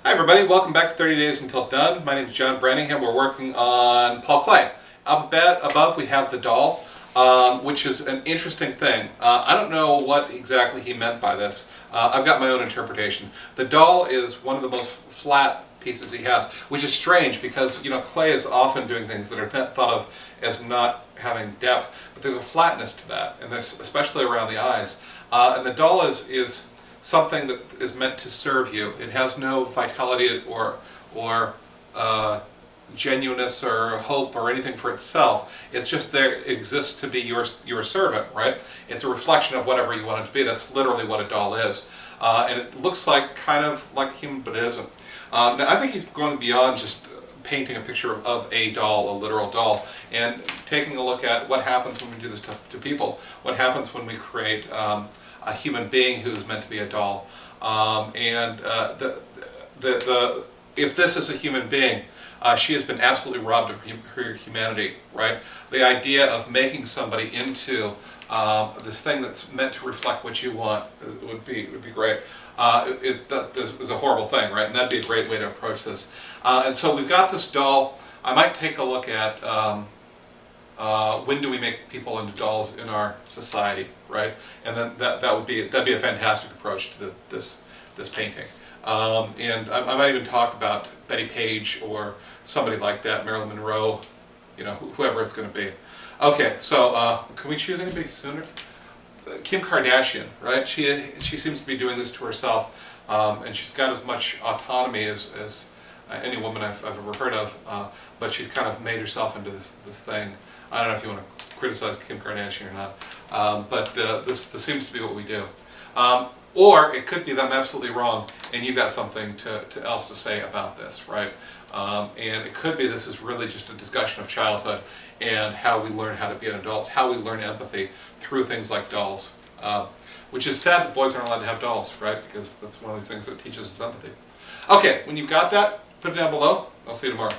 Hi everybody, welcome back to 30 Days Until Done. My name is John Branningham. We're working on Paul Klee. Up above we have the doll, which is an interesting thing. I don't know what exactly he meant by this. I've got my own interpretation. The doll is one of the most flat pieces he has, which is strange because Klee is often doing things that are thought of as not having depth, but there's a flatness to that, and there's especially around the eyes. And the doll is something that is meant to serve you. It has no vitality or genuineness or hope or anything for itself. It's just there, it exists to be your servant, right? It's a reflection of whatever you want it to be. That's literally what a doll is. And it looks kind of like a human, but it isn't. Now I think he's going beyond just painting a picture of a doll, a literal doll, and taking a look at what happens when we do this to people. What happens when we create a human being who's meant to be a doll. If this is a human being, she has been absolutely robbed of her humanity, right? The idea of making somebody into this thing that's meant to reflect what you want would be great. That is a horrible thing, right? And that'd be a great way to approach this. And so we've got this doll. I might take a look at when do we make people into dolls in our society, right? And then that'd be a fantastic approach to this painting. And I might even talk about Betty Page or somebody like that, Marilyn Monroe, whoever it's going to be. Okay, so can we choose anybody sooner? Kim Kardashian, right? She seems to be doing this to herself, and she's got as much autonomy as any woman I've ever heard of, but she's kind of made herself into this thing. I don't know if you want to criticize Kim Kardashian or not, but this seems to be what we do. Or it could be that I'm absolutely wrong, and you've got something else to say about this, right? And it could be this is really just a discussion of childhood and how we learn how to be an adult, how we learn empathy through things like dolls. Which is sad that boys aren't allowed to have dolls, right? Because that's one of these things that teaches us empathy. Okay, when you've got that, put it down below. I'll see you tomorrow.